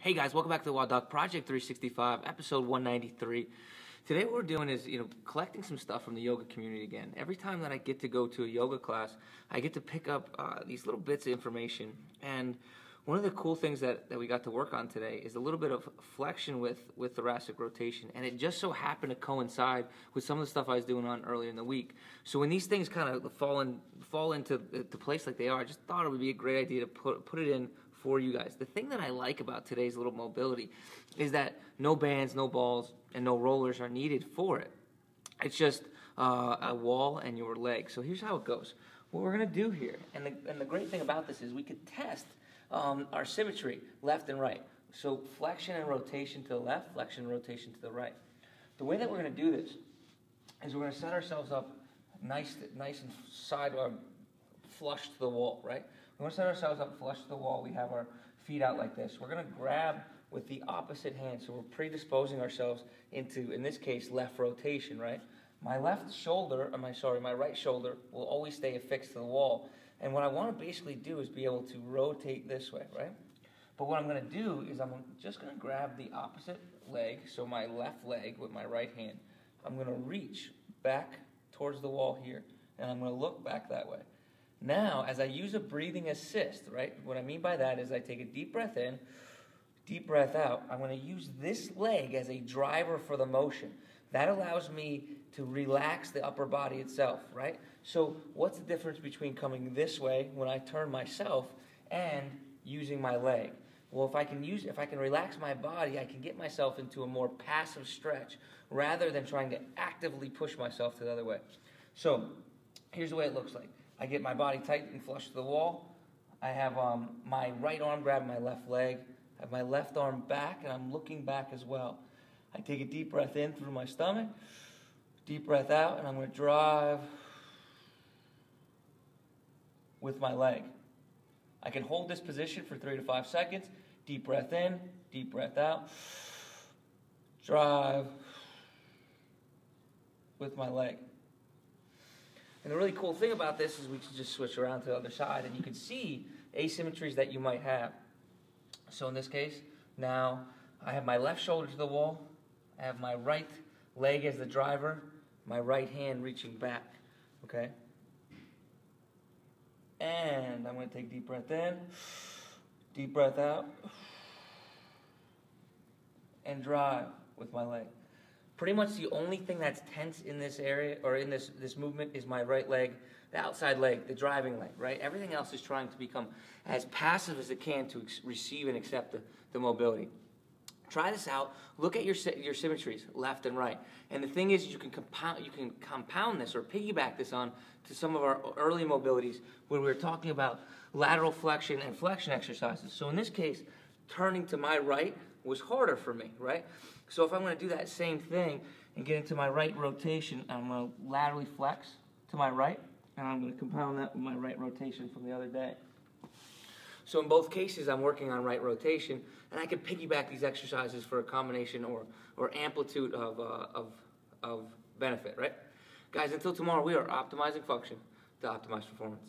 Hey guys, welcome back to the WODdoc Project365, episode 193. Today what we're doing is, collecting some stuff from the yoga community again. Every time that I get to go to a yoga class, I get to pick up these little bits of information. And one of the cool things that we got to work on today is a little bit of flexion with thoracic rotation. And it just so happened to coincide with some of the stuff I was doing on earlier in the week. So when these things kind of fall into place like they are, I just thought it would be a great idea to put it in for you guys. The thing that I like about today's little mobility is that no bands, no balls, and no rollers are needed for it. It's just a wall and your leg. So here's how it goes. What we're going to do here, and the great thing about this is we could test our symmetry left and right. So flexion and rotation to the left, flexion and rotation to the right. The way that we're going to do this is we're going to set ourselves up nice and side flush to the wall, right? We're going to set ourselves up flush to the wall. We have our feet out like this. We're going to grab with the opposite hand. So we're predisposing ourselves into, in this case, left rotation, right? My right shoulder will always stay affixed to the wall. And what I want to basically do is be able to rotate this way, right? But what I'm going to do is I'm just going to grab the opposite leg, so my left leg with my right hand. I'm going to reach back towards the wall here, and I'm going to look back that way. Now, as I use a breathing assist, right, what I mean by that is I take a deep breath in, deep breath out. I'm going to use this leg as a driver for the motion. That allows me to relax the upper body itself, right? So what's the difference between coming this way when I turn myself and using my leg? Well, if I can relax my body, I can get myself into a more passive stretch rather than trying to actively push myself to the other way. So here's the way it looks like. I get my body tight and flush to the wall. I have my right arm grabbing my left leg. I have my left arm back, and I'm looking back as well. I take a deep breath in through my stomach, deep breath out, and I'm going to drive with my leg. I can hold this position for 3 to 5 seconds. Deep breath in, deep breath out, drive with my leg. And the really cool thing about this is we can just switch around to the other side, and you can see asymmetries that you might have. So in this case, now I have my left shoulder to the wall, I have my right leg as the driver, my right hand reaching back, okay? And I'm going to take a deep breath in, deep breath out, and drive with my leg. Pretty much the only thing that's tense in this area, or in this movement, is my right leg, the outside leg, the driving leg, right? Everything else is trying to become as passive as it can to receive and accept the mobility. Try this out. Look at your symmetries, left and right. And the thing is, you can compound this or piggyback this on to some of our early mobilities when we were talking about lateral flexion and flexion exercises. So in this case, turning to my right was harder for me, right? So if I'm going to do that same thing and get into my right rotation, I'm going to laterally flex to my right, and I'm going to compound that with my right rotation from the other day. So in both cases, I'm working on right rotation, and I can piggyback these exercises for a combination or amplitude of benefit, right? Guys, until tomorrow, we are optimizing function to optimize performance.